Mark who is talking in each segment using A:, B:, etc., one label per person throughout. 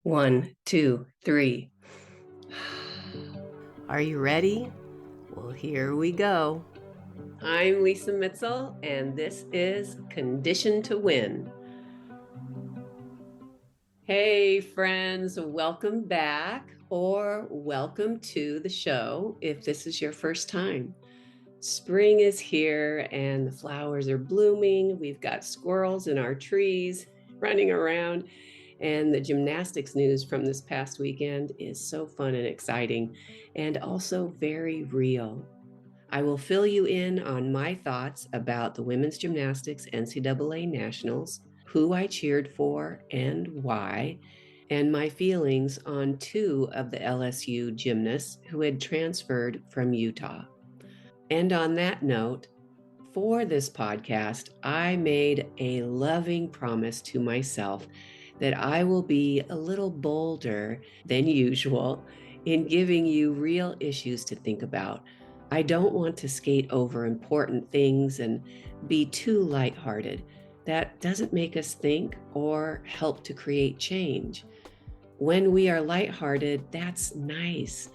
A: 1, 2, 3. Are you ready? Well, here we go. I'm Lisa Mitzel, and this is Condition to Win. Hey, friends, welcome back or welcome to the show if this is your first time. Spring is here and the flowers are blooming. We've got squirrels in our trees running around. And the gymnastics news from this past weekend is so fun and exciting and also very real. I will fill you in on my thoughts about the women's gymnastics NCAA nationals, who I cheered for and why, and my feelings on two of the LSU gymnasts who had transferred from Utah. And on that note, for this podcast, I made a loving promise to myself that I will be a little bolder than usual in giving you real issues to think about. I don't want to skate over important things and be too lighthearted. That doesn't make us think or help to create change. When we are lighthearted, that's nice,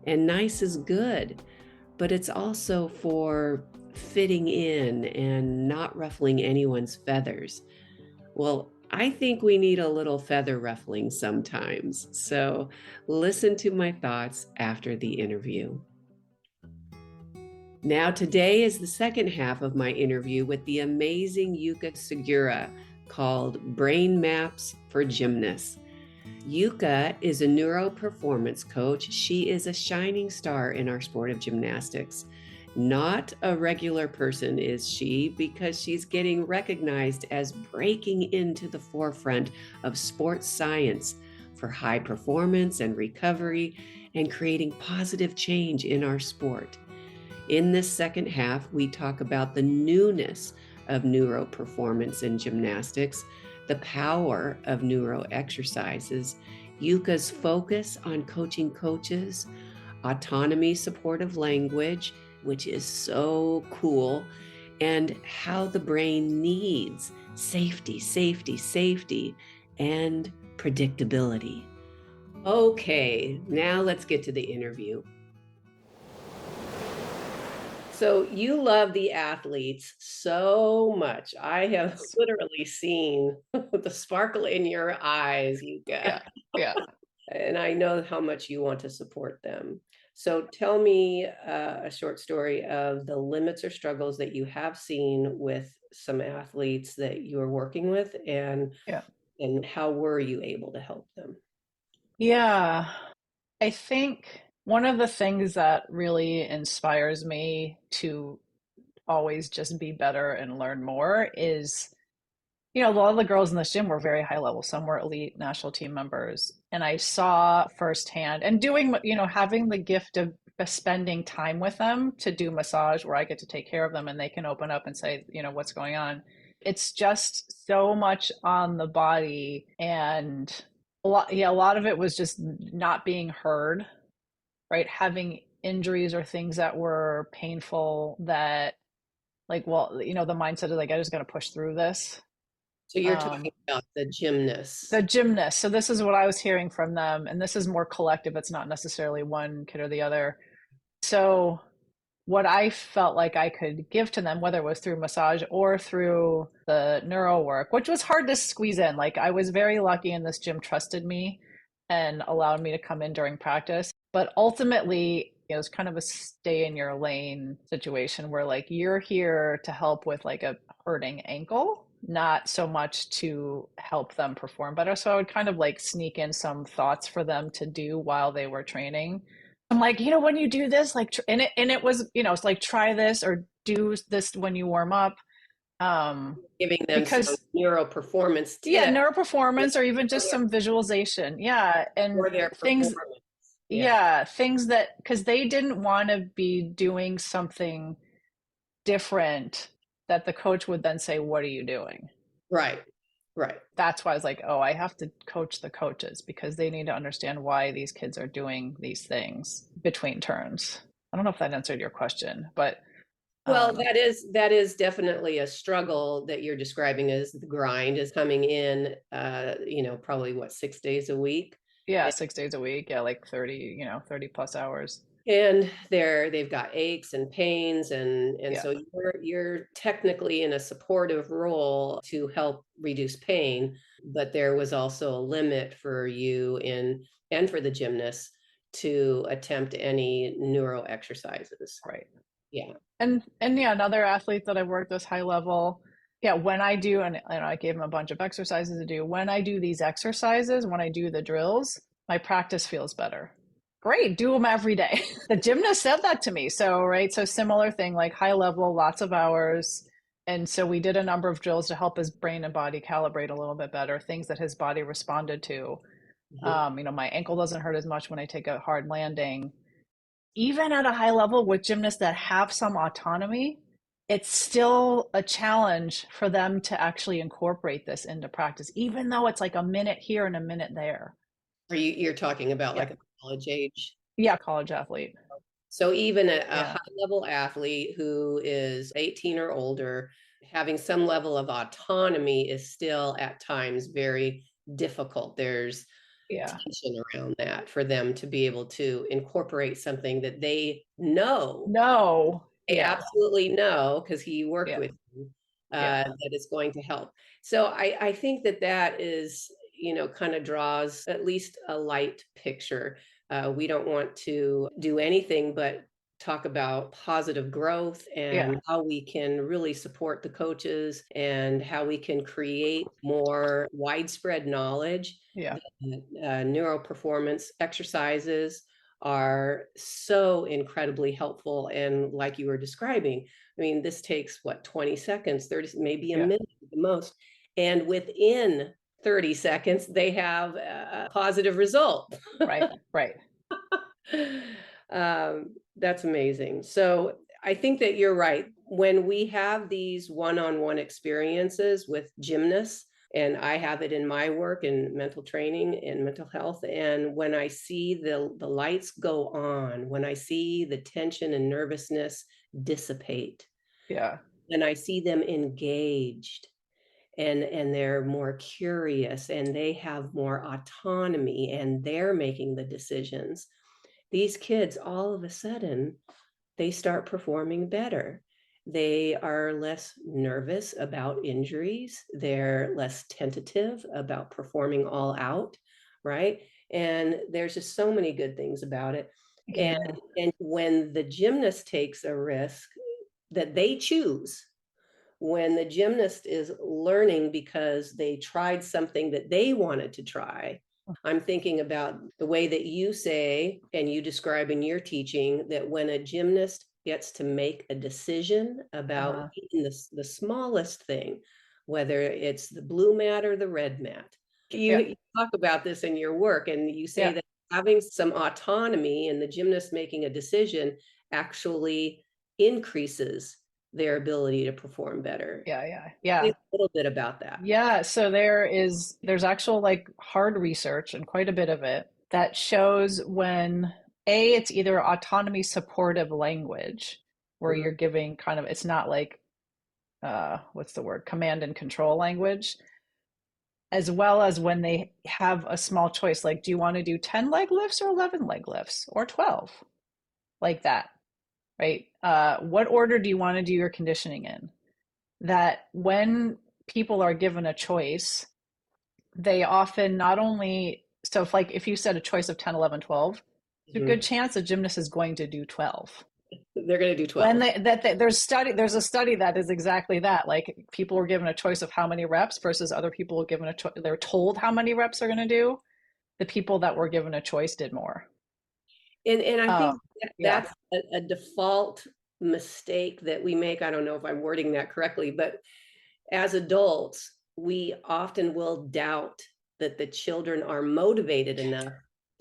A: and nice is good, but it's also for fitting in and not ruffling anyone's feathers. Well, I think we need a little feather ruffling sometimes. So listen to my thoughts after the interview. Now, today is the second half of my interview with the amazing Yuka Sugiura called BRAIN MAPS for Gymnasts. Yuka is a neuroperformance coach. She is a shining star in our sport of gymnastics. Not a regular person is she, because she's getting recognized as breaking into the forefront of sports science for high performance and recovery and creating positive change in our sport. In this second half, we talk about the newness of neuroperformance in gymnastics, the power of neuro exercises, Yuka's focus on coaching coaches, autonomy supportive language, which is so cool, and how the brain needs safety, safety, safety, and predictability. Okay, now let's get to the interview. So you love the athletes so much. I have literally seen the sparkle in your eyes, Yuka.
B: Yeah.
A: And I know how much you want to support them. So tell me a short story of the limits or struggles that you have seen with some athletes that you are working with, and how were you able to help them?
B: Yeah. I think one of the things that really inspires me to always just be better and learn more is, a lot of the girls in this gym were very high level. Some were elite national team members. And I saw firsthand and doing, having the gift of spending time with them to do massage where I get to take care of them and they can open up and say, what's going on. It's just so much on the body, and a lot of it was just not being heard, right? Having injuries or things that were painful that, like, well, the mindset is like, I just got to push through this.
A: So you're talking about the
B: The
A: gymnasts.
B: gymnasts. So this is what I was hearing from them, and this is more collective. It's not necessarily one kid or the other. So what I felt like I could give to them, whether it was through massage or through the neuro work, which was hard to squeeze in. Like, I was very lucky, and this gym trusted me and allowed me to come in during practice. But ultimately, it was kind of a stay in your lane situation where, like, you're here to help with like a hurting ankle, not so much to help them perform better. So I would kind of like sneak in some thoughts for them to do while they were training. I'm like, when you do this, like, and it was, it's like, try this or do this when you warm up.
A: Giving them some
B: Because
A: neuro performance
B: yeah,
A: tips
B: neuroperformance or even just some visualization. Yeah. And
A: for their
B: things,
A: performance. Yeah.
B: yeah, things that, because they didn't want to be doing something different that the coach would then say, what are you doing?
A: Right. Right.
B: That's why I was like, oh, I have to coach the coaches because they need to understand why these kids are doing these things between turns. I don't know if that answered your question, but
A: Well, that is definitely a struggle that you're describing. Is the grind is coming in, probably what, 6 days a week.
B: Yeah, 6 days a week. Yeah, like 30, 30 plus hours.
A: And they've got aches and pains, and
B: Yeah,
A: so you're technically in a supportive role to help reduce pain, but there was also a limit for you and for the gymnasts to attempt any neuro exercises.
B: right.
A: Yeah.
B: And yeah, another athlete that I've worked with high level, yeah, when I do, and I gave him a bunch of exercises to do. When I do these exercises, when I do the drills, my practice feels better. Great, do them every day. The gymnast said that to me. So, right, so similar thing, like high level, lots of hours. And so we did a number of drills to help his brain and body calibrate a little bit better, things that his body responded to.
A: Mhm.
B: My ankle doesn't hurt as much when I take a hard landing. Even at a high level with gymnasts that have some autonomy, it's still a challenge for them to actually incorporate this into practice, even though it's like a minute here and a minute there.
A: You're talking about
B: Yeah.
A: like a college age?
B: Yeah, college athlete.
A: So even a
B: Yeah.
A: high level athlete who is 18 or older, having some level of autonomy is still at times very difficult. There's
B: Yeah.
A: tension around that for them to be able to incorporate something that they know,
B: No.
A: they
B: Yeah.
A: absolutely know because he worked
B: Yeah.
A: with you,
B: Yeah.
A: that it's going to help. So I think that is, kind of draws at least a light picture. We don't want to do anything but talk about positive growth
B: Yeah.
A: and how we can really support the coaches and how we can create more widespread knowledge
B: Yeah.
A: that neuroperformance exercises are so incredibly helpful. And like you were describing, I mean, this takes what, 20 seconds, 30, maybe a
B: Yeah.
A: minute at the most. And within 30 seconds, they have a positive result.
B: Right. Right.
A: That's amazing. So I think that you're right. When we have these one-on-one experiences with gymnasts, and I have it in my work in mental training and mental health, and when I see the lights go on, when I see the tension and nervousness dissipate,
B: Yeah.
A: and I see them engaged, and they're more curious, and they have more autonomy, and they're making the decisions, these kids all of a sudden they start performing better. They are less nervous about injuries. They're less tentative about performing all out, right? And there's just so many good things about it. And
B: Yeah.
A: and when the gymnast takes a risk that they choose, when the gymnast is learning because they tried something that they wanted to try. I'm thinking about the way that you say and you describe in your teaching that when a gymnast gets to make a decision about
B: Uh-huh.
A: even the smallest thing, whether it's the blue mat or the red mat, you,
B: Yeah.
A: you talk about this in your work, and you say
B: Yeah.
A: that having some autonomy and the gymnast making a decision actually increases their ability to perform better.
B: Yeah. Yeah.
A: Say
B: Yeah.
A: a little bit about that.
B: Yeah, so there's actual like hard research and quite a bit of it that shows when it's either autonomy supportive language where
A: Mhm.
B: you're giving kind of it's not like what's the word, command and control language, as well as when they have a small choice like do you want to do 10 leg lifts or 11 leg lifts or 12, like that, right? What order do you want to do your conditioning in? That when people are given a choice, they often not only, so if you said a choice of 10, 11, 12, there's a good
A: Mhm.
B: chance a gymnast is going to do 12.
A: They're going to do
B: When
A: 12.
B: there's a study that is exactly that, like people were given a choice of how many reps versus other people were given they're told how many reps they're going to do. The people that were given a choice did more.
A: And I
B: um
A: think
B: yeah.
A: that's a default mistake that we make. I don't know if I'm wording that correctly, but as adults, we often will doubt that the children are motivated enough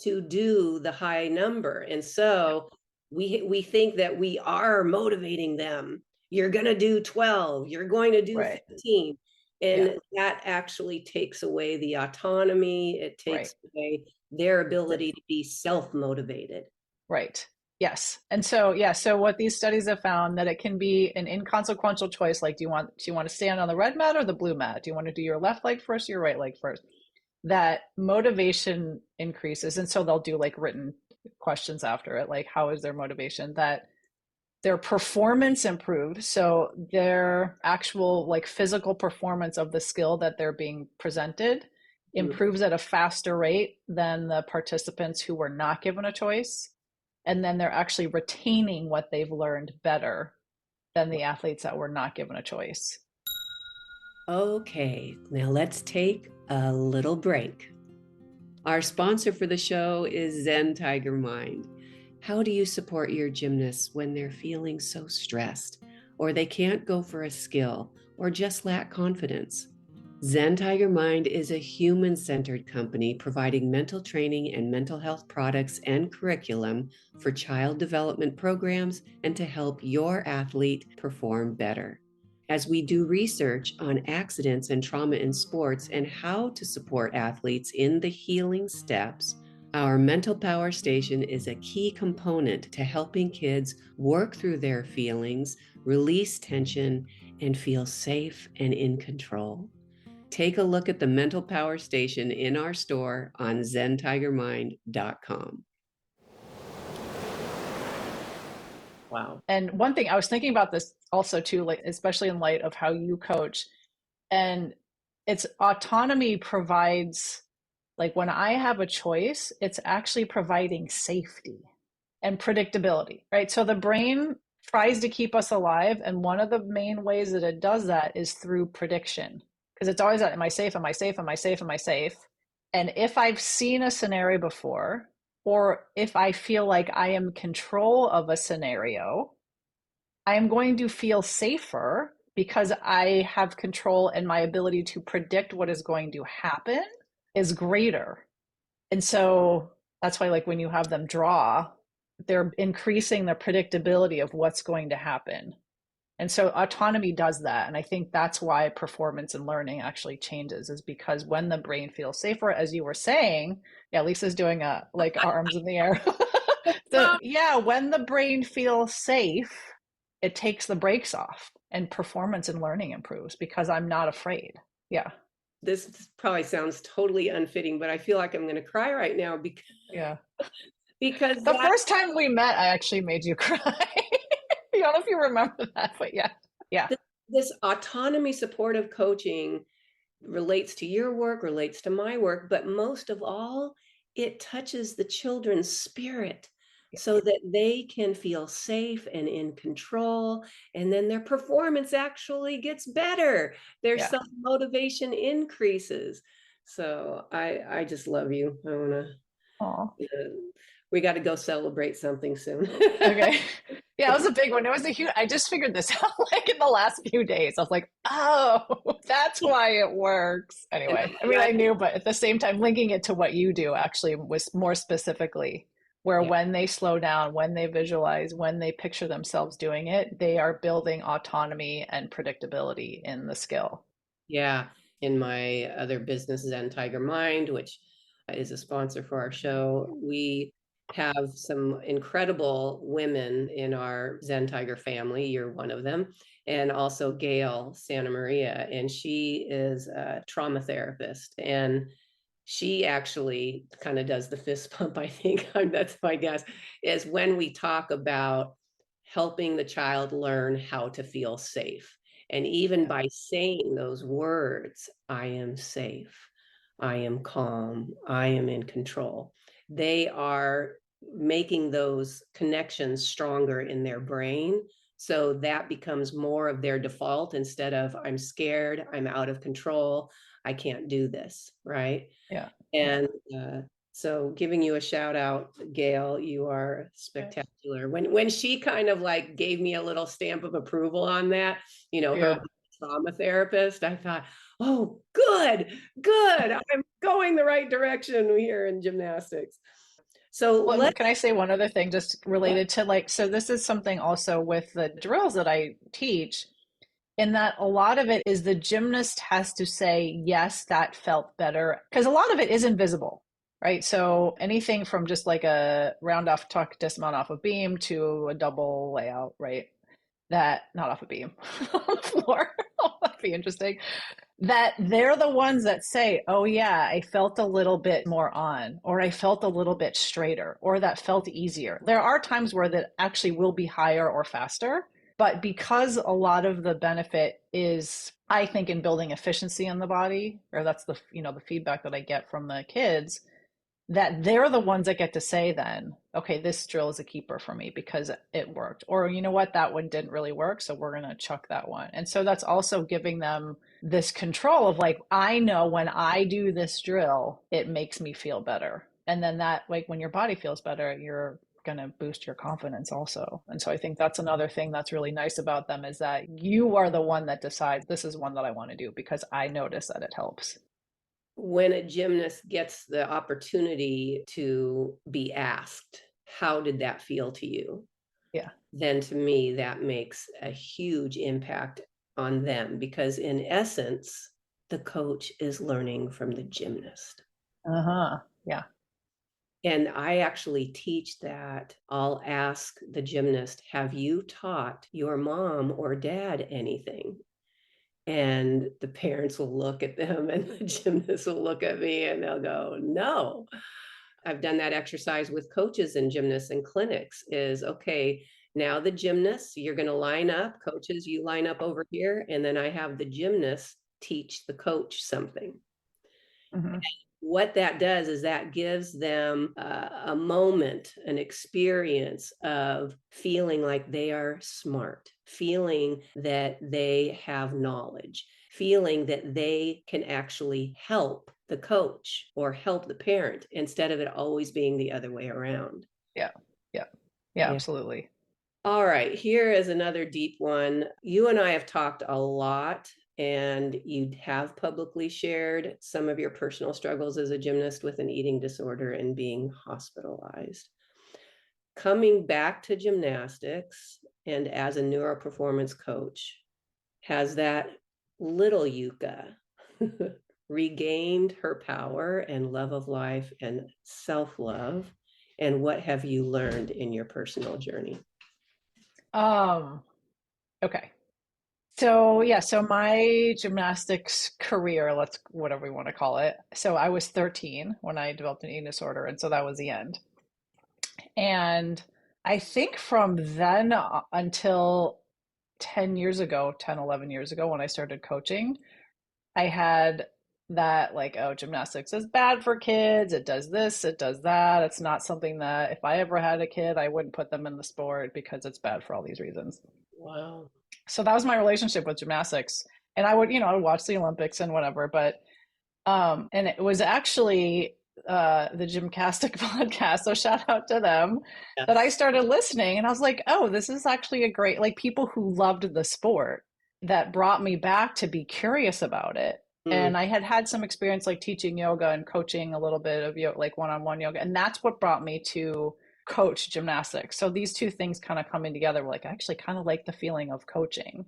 A: to do the high number. And so we think that we are motivating them. You're going to do 12, you're going to do
B: Right.
A: 15.
B: Yeah.
A: And that actually takes away the autonomy. It
B: Right.
A: takes away their
B: The-
A: ability to be self-motivated.
B: right. Yes. And so, yeah, so what these studies have found that it can be an inconsequential choice. Like, do you want to stand on the red mat or the blue mat? Do you want to do your left leg first or your right leg first? That motivation increases. And so they'll do like written questions after it, like how is their motivation? That their performance improves. So their actual like physical performance of the skill that they're being presented
A: Mm.
B: improves at a faster rate than the participants who were not given a choice. And then they're actually retaining what they've learned better than the athletes that were not given a choice.
A: Okay, now let's take a little break. Our sponsor for the show is Zen Tiger Mind. How do you support your gymnasts when they're feeling so stressed, or they can't go for a skill, or just lack confidence? Zen Tiger Mind is a human centered company providing mental training and mental health products and curriculum for child development programs and to help your athlete perform better. As we do research on accidents and trauma in sports and how to support athletes in the healing steps, our mental power station is a key component to helping kids work through their feelings, release tension, and feel safe and in control. Take a look at the mental power station in our store on zentigermind.com. Wow.
B: And one thing I was thinking about this also too, like especially in light of how you coach, and it's autonomy provides, like when I have a choice, it's actually providing safety and predictability, right? So the brain tries to keep us alive, and one of the main ways that it does that is through prediction, because it's always that, am I safe, am I safe, am I safe, am I safe? And if I've seen a scenario before, or if I feel like I am in control of a scenario, I am going to feel safer because I have control, and my ability to predict what is going to happen is greater. And so that's why, like, when you have them draw, they're increasing the predictability of what's going to happen. And so autonomy does that. And I think that's why performance and learning actually changes, is because when the brain feels safer, as you were saying, yeah, Lisa's doing a like arms in the air. Yeah, when the brain feels safe, it takes the brakes off and performance and learning improves because I'm not afraid. Yeah.
A: This probably sounds totally unfitting, but I feel like I'm going to cry right now because,
B: Yeah.
A: because
B: The
A: that
B: first time we met, I actually made you cry. I don't know if you remember that, but yeah. Yeah.
A: this autonomy supportive coaching relates to your work, relates to my work, but most of all, it touches the children's spirit
B: Yeah.
A: so that they can feel safe and in control. And then their performance actually gets better. Their
B: Yeah.
A: self-motivation increases. So I just love you. I want to,
B: Oh.
A: we got to go celebrate something soon.
B: Okay. Yeah, it was a big one. It was a huge, I just figured this out like in the last few days. I was like, oh, that's why it works.
A: And
B: Anyway, I mean, I knew, but at the same time, linking it to what you do actually was more specifically where
A: yeah.
B: when they slow down, when they visualize, when they picture themselves doing it, they are building autonomy and predictability in the skill.
A: Yeah, in my other business, Zen Tiger Mind, which is a sponsor for our show, we have some incredible women in our Zen Tiger family. You're one of them. And also Gail Santa Maria. And she is a trauma therapist. And she actually kind of does the fist pump, I think. That's my guess, is when we talk about helping the child learn how to feel safe. And even
B: Yeah.
A: by saying those words, I am safe, I am calm, I am in control, they are making those connections stronger in their brain. So that becomes more of their default instead of I'm scared, I'm out of control, I can't do this, right?
B: Yeah. Yeah.
A: And so giving you a shout out, Gail, you are spectacular. When she kind of like gave me a little stamp of approval on that, her
B: Yeah.
A: trauma therapist, I thought, oh, good, good. I'm going the right direction here in gymnastics. So
B: Well,
A: let's,
B: can I say one other thing just
A: yeah,
B: related to like, so this is something also with the drills that I teach, in that a lot of it is the gymnast has to say, yes, that felt better. Because a lot of it is invisible, right? So anything from just like a round off tuck dismount off a beam to a double layout, right? That, not off a beam, on the floor. That'd be interesting. That they're the ones that say, oh, yeah, I felt a little bit more on, or I felt a little bit straighter, or that felt easier. There are times where that actually will be higher or faster. But because a lot of the benefit is, I think, in building efficiency in the body, or that's the, the feedback that I get from the kids, that they're the ones that get to say then, okay, this drill is a keeper for me because it worked. Or, you know what, that one didn't really work, so we're going to chuck that one. And so that's also giving them this control of like, I know when I do this drill, it makes me feel better. And then that, like, when your body feels better, you're going to boost your confidence also. And so I think that's another thing that's really nice about them, is that you are the one that decides this is one that I want to do because I notice that it helps.
A: When a gymnast gets the opportunity to be asked, how did that feel to you?
B: Yeah.
A: Then to me, that makes a huge impact on them, because in essence, the coach is learning from the gymnast.
B: Uh-huh. Yeah.
A: And I actually teach that. I'll ask the gymnast, have you taught your mom or dad anything? And the parents will look at them and the gymnast will look at me and they'll go, no. I've done that exercise with coaches and gymnasts in clinics is, okay, now the gymnasts, you're going to line up. Coaches, you line up over here. And then I have the gymnast teach the coach something.
B: Mm-hmm.
A: What that does is that gives them a moment, an experience of feeling like they are smart, feeling that they have knowledge, feeling that they can actually help the coach or help the parent instead of it always being the other way around.
B: Yeah. Yeah. Yeah,
A: Yeah.
B: absolutely.
A: All right, here is another deep one. You and I have talked a lot, and you have publicly shared some of your personal struggles as a gymnast with an eating disorder and being hospitalized. Coming back to gymnastics and as a neuroperformance coach, has that little Yuka regained her power and love of life and self-love? And what have you learned in your personal journey?
B: Um, okay. So yeah, so my gymnastics career, let's whatever we want to call it. So I was 13 when I developed an eating disorder, and so that was the end. And I think from then until 10 years ago, 10, 11 years ago when I started coaching, I had that like, oh, gymnastics is bad for kids. It does this, it does that. It's not something that if I ever had a kid, I wouldn't put them in the sport because it's bad for all these reasons.
A: Wow.
B: So that was my relationship with gymnastics. And I would, I would watch the Olympics and whatever, but and it was actually the Gymcastic podcast, so shout out to them, that I
A: Yes.
B: started listening and I was like, oh, this is actually a great, like, people who loved the sport, that brought me back to be curious about it.
A: Mm.
B: And I had had some experience like teaching yoga and coaching a little bit of yoga, like one-on-one yoga, and that's what brought me to coach gymnastics. So these two things kind of coming together were like, I actually kind of like the feeling of coaching.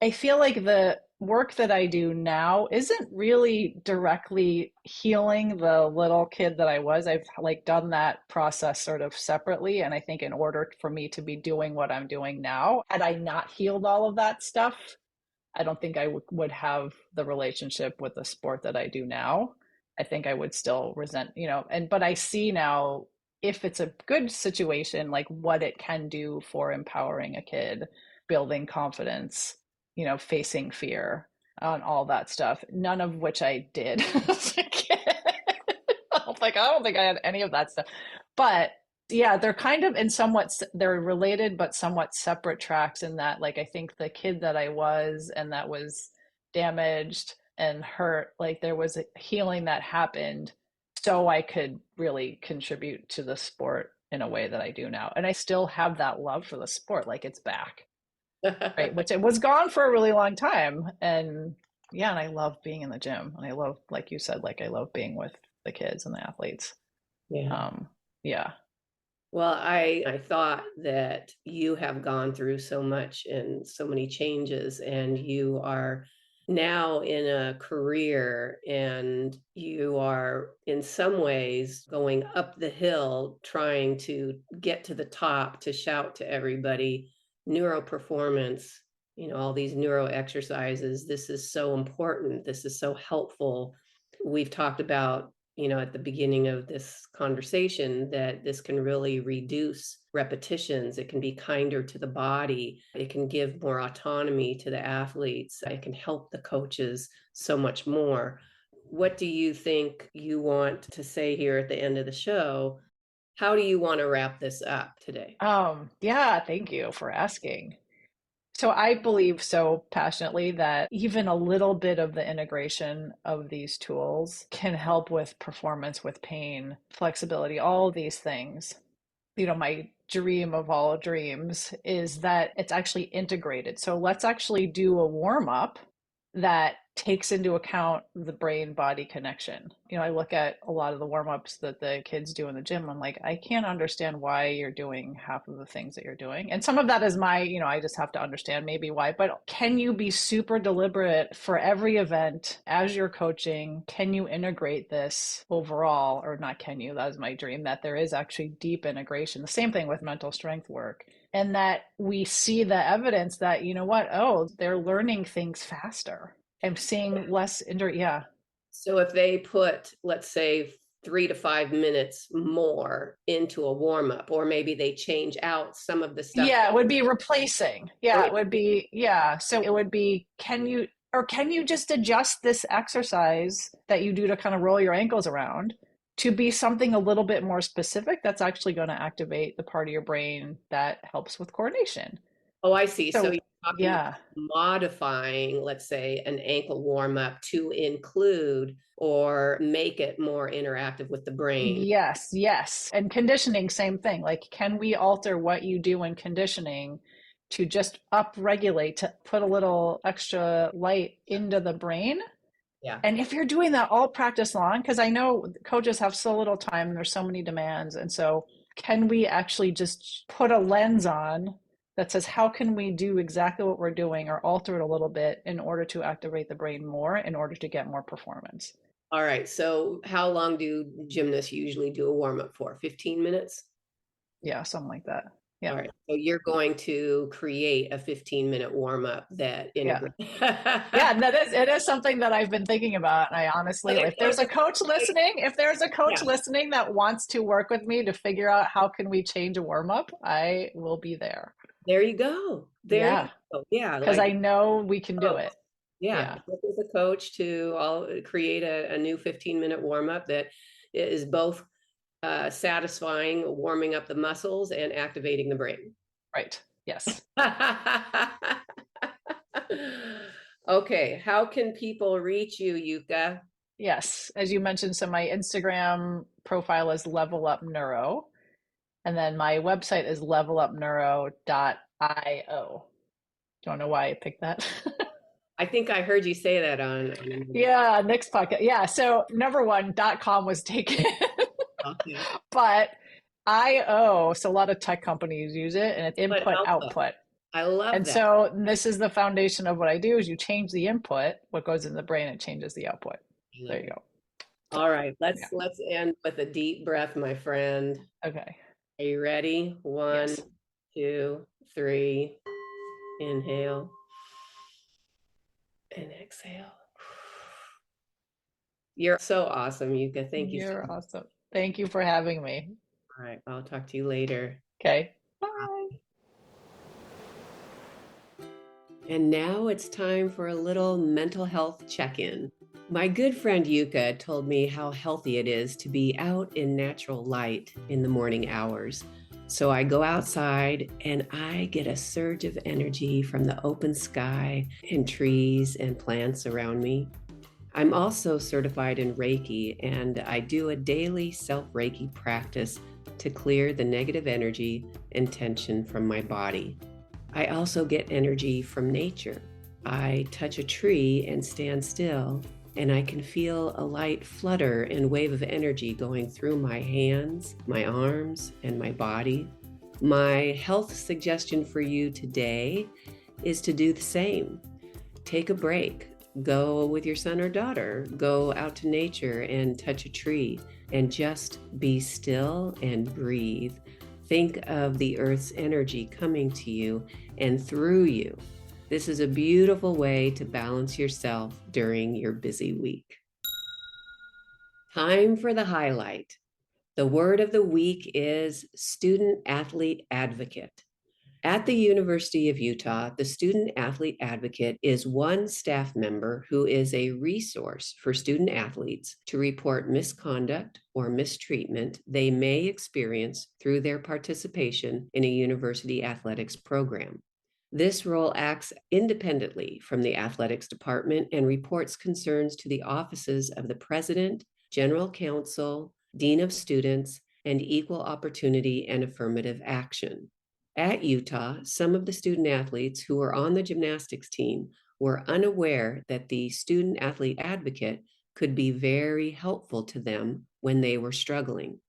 B: I feel like the work that I do now isn't really directly healing the little kid that I was. I've like done that process sort of separately. And I think in order for me to be doing what I'm doing now, had I not healed all of that stuff, I don't think I would have the relationship with the sport that I do now. I think I would still resent, but I see now, if it's a good situation, like what it can do for empowering a kid, building confidence, facing fear, on all that stuff, none of which I did as a kid. I don't think I had any of that stuff. But yeah, they're kind of in somewhat, they're related but somewhat separate tracks, in that, like, I think the kid that I was and that was damaged and hurt, like there was a healing that happened so I could really contribute to the sport in a way that I do now. And I still have that love for the sport, like it's back, right? Which it was gone for a really long time. And yeah, and I love being in the gym. And I love, like you said, like I love being with the kids and the athletes.
A: Yeah.
B: Um, yeah.
A: Well, I thought that you have gone through so much and so many changes, and you are now in a career and you are in some ways going up the hill trying to get to the top to shout to everybody, neuroperformance, all these neuro exercises, this is so important, this is so helpful. We've talked about, at the beginning of this conversation, that this can really reduce repetitions. It can be kinder to the body. It can give more autonomy to the athletes. It can help the coaches so much more. What do you think you want to say here at the end of the show? How do you want to wrap this up today?
B: Yeah, thank you for asking. So I believe so passionately that even a little bit of the integration of these tools can help with performance, with pain, flexibility, all these things. My dream of all dreams is that it's actually integrated. So let's actually do a warm up that takes into account the brain body connection. I look at a lot of the warm ups that the kids do in the gym. I'm like, I can't understand why you're doing half of the things that you're doing. And some of that is I just have to understand maybe why. But can you be super deliberate for every event as you're coaching? Can you integrate this overall, or not? Can you? That is my dream, that there is actually deep integration. The same thing with mental strength work. And that we see the evidence that, they're learning things faster. I'm seeing less yeah.
A: So if they put, let's say, 3 to 5 minutes more into a warm up, or maybe they change out some of the stuff.
B: Yeah, it would be replacing. Yeah, it would be, yeah. So it would be, can you just adjust this exercise that you do to kind of roll your ankles around to be something a little bit more specific that's actually going to activate the part of your brain that helps with coordination?
A: Oh, I see. So you're talking
B: yeah,
A: modifying, let's say, an ankle warm up to include or make it more interactive with the brain.
B: yes, yes. And conditioning, same thing. Like, can we alter what you do in conditioning to just up-regulate, to put a little extra light into the brain?
A: Yeah.
B: And if you're doing that all practice long, because I know coaches have so little time and there's so many demands. And so can we actually just put a lens on that says, how can we do exactly what we're doing or alter it a little bit in order to activate the brain more, in order to get more performance?
A: All right. So how long do gymnasts usually do a warm up for? 15 minutes?
B: Yeah, something like that. Yeah.
A: All right. So you're going to create a 15-minute warm up that
B: Yeah.
A: integrates.
B: Yeah, it is something that I've been thinking about. And I honestly, if there's a coach listening, that wants to work with me to figure out how can we change a warm up, I will be there.
A: There you go. There
B: Yeah.
A: you go. Yeah.
B: Because
A: Like,
B: I know we can do it.
A: yeah. Work with a coach to create a new 15-minute warm up that is both satisfying, warming up the muscles and activating the brain.
B: Right. Yes.
A: Okay. How can people reach you, Yuka?
B: Yes. As you mentioned, so my Instagram profile is Level Up Neuro. And then my website is levelupneuro.io. Don't know why I picked that.
A: I think I heard you say that on
B: yeah, next podcast. Yeah. So number one, .com was taken.
A: Okay.
B: But IO, so a lot of tech companies use it, and it's input output.
A: I love
B: and
A: that.
B: So this is the foundation of what I do: is you change the input, what goes in the brain, it changes the output. There you go.
A: All right, let's end with a deep breath, my friend.
B: Okay.
A: Are you ready? 1, 2, 3. Inhale and exhale. You're so awesome, Yuka. Thank you.
B: You're awesome. Thank you for having me.
A: All right, I'll talk to you later.
B: Okay. Bye.
A: And now it's time for a little mental health check-in. My good friend Yuka told me how healthy it is to be out in natural light in the morning hours. So I go outside and I get a surge of energy from the open sky and trees and plants around me. I'm also certified in Reiki, and I do a daily self-Reiki practice to clear the negative energy and tension from my body. I also get energy from nature. I touch a tree and stand still, and I can feel a light flutter and wave of energy going through my hands, my arms, and my body. My health suggestion for you today is to do the same. Take a break. Go with your son or daughter, go out to nature and touch a tree and just be still and breathe. Think of the earth's energy coming to you and through you. This is a beautiful way to balance yourself during your busy week. Time for the highlight. The word of the week is student athlete advocate. At the University of Utah, the student athlete advocate is one staff member who is a resource for student athletes to report misconduct or mistreatment they may experience through their participation in a university athletics program. This role acts independently from the athletics department and reports concerns to the offices of the president, general counsel, dean of students, and equal opportunity and affirmative action. At Utah, some of the student athletes who were on the gymnastics team were unaware that the student athlete advocate could be very helpful to them when they were struggling.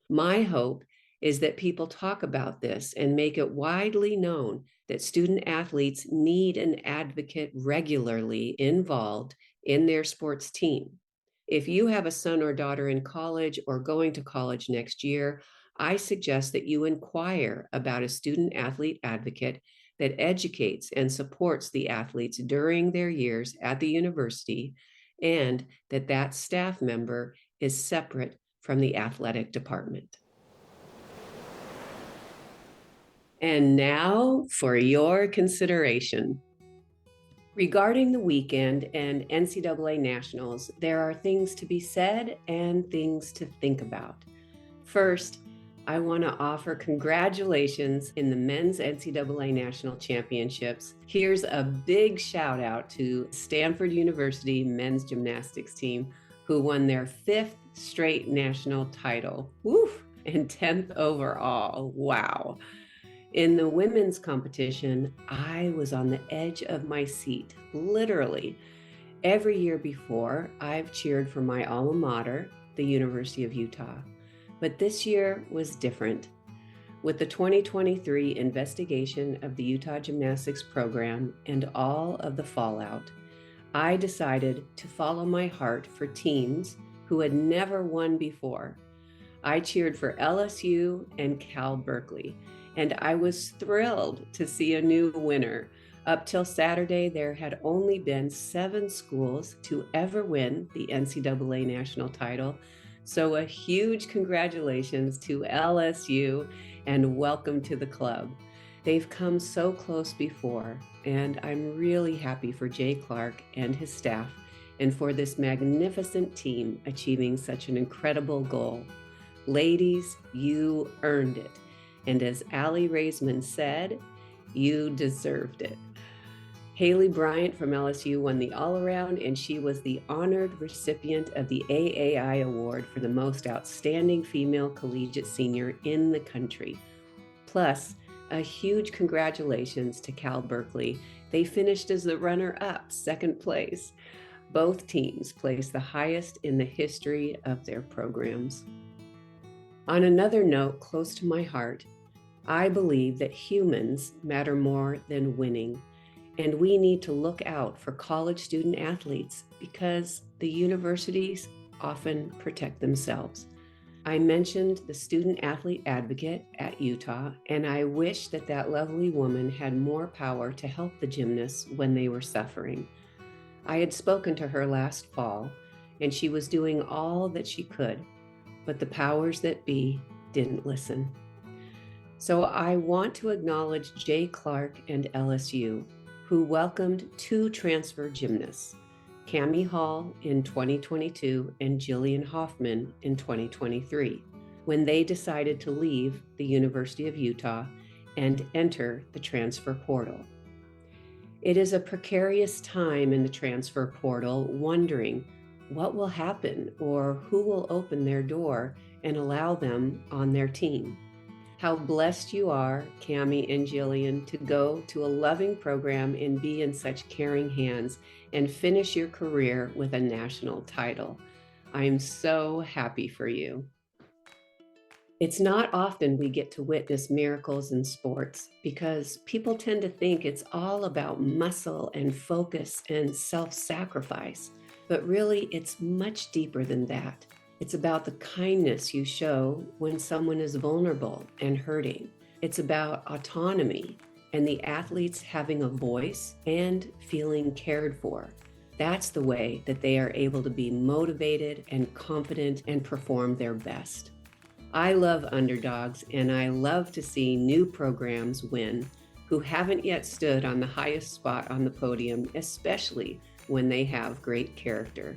A: My hope is that people talk about this and make it widely known that student athletes need an advocate regularly involved in their sports team. If you have a son or daughter in college or going to college next year, I suggest that you inquire about a student athlete advocate that educates and supports the athletes during their years at the university, and that staff member is separate from the athletic department. And now for your consideration. Regarding the weekend and NCAA Nationals, there are things to be said and things to think about. First, I want to offer congratulations in the men's NCAA National Championships. Here's a big shout out to Stanford University men's gymnastics team, who won their 5th straight national title. Woof! And 10th overall. Wow. In the women's competition, I was on the edge of my seat, literally. Every year before, I've cheered for my alma mater, the University of Utah. But this year was different. With the 2023 investigation of the Utah Gymnastics program and all of the fallout, I decided to follow my heart for teams who had never won before. I cheered for LSU and Cal Berkeley, and I was thrilled to see a new winner. Up till Saturday, there had only been 7 schools to ever win the NCAA national title. So a huge congratulations to LSU and welcome to the club. They've come so close before, and I'm really happy for Jay Clark and his staff and for this magnificent team achieving such an incredible goal. Ladies, you earned it. And as Allie Raisman said, you deserved it. Haley Bryant from LSU won the all-around, and she was the honored recipient of the AAI Award for the most outstanding female collegiate senior in the country. Plus, a huge congratulations to Cal Berkeley. They finished as the runner-up, 2nd place. Both teams placed the highest in the history of their programs. On another note close to my heart, I believe that humans matter more than winning, and we need to look out for college student athletes because the universities often protect themselves. I mentioned the student athlete advocate at Utah, and I wish that lovely woman had more power to help the gymnasts when they were suffering. I had spoken to her last fall, and she was doing all that she could, but the powers that be didn't listen. So I want to acknowledge Jay Clark and LSU, who welcomed 2 transfer gymnasts, Cammie Hall in 2022 and Jillian Hoffman in 2023, when they decided to leave the University of Utah and enter the transfer portal. It is a precarious time in the transfer portal, wondering what will happen or who will open their door and allow them on their team. How blessed you are, Cammie and Jillian, to go to a loving program and be in such caring hands and finish your career with a national title. I'm so happy for you. It's not often we get to witness miracles in sports because people tend to think it's all about muscle and focus and self sacrifice. But really, it's much deeper than that. It's about the kindness you show when someone is vulnerable and hurting. It's about autonomy and the athletes having a voice and feeling cared for. That's the way that they are able to be motivated and confident and perform their best. I love underdogs, and I love to see new programs win who haven't yet stood on the highest spot on the podium, especially when they have great character.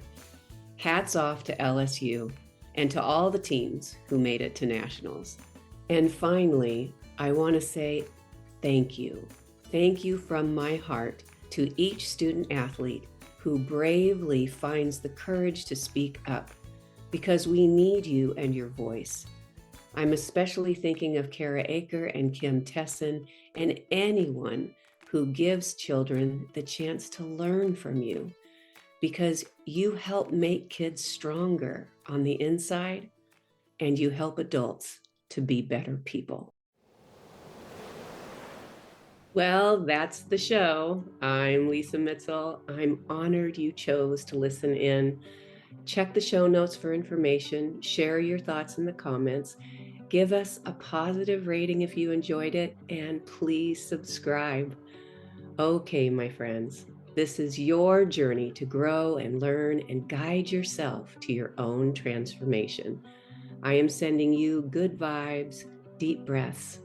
A: Hats off to LSU and to all the teams who made it to nationals. And finally, I want to say thank you. Thank you from my heart to each student athlete who bravely finds the courage to speak up, because we need you and your voice. I'm especially thinking of Kara Aker and Kim Tesson and anyone who gives children the chance to learn from you, because you help make kids stronger on the inside and you help adults to be better people. Well, that's the show. I'm Lisa Mitzel. I'm honored you chose to listen in. Check the show notes for information. Share your thoughts in the comments. Give us a positive rating if you enjoyed it, and please subscribe. Okay, my friends, this is your journey to grow and learn and guide yourself to your own transformation. I am sending you good vibes, deep breaths,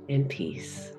A: and peace.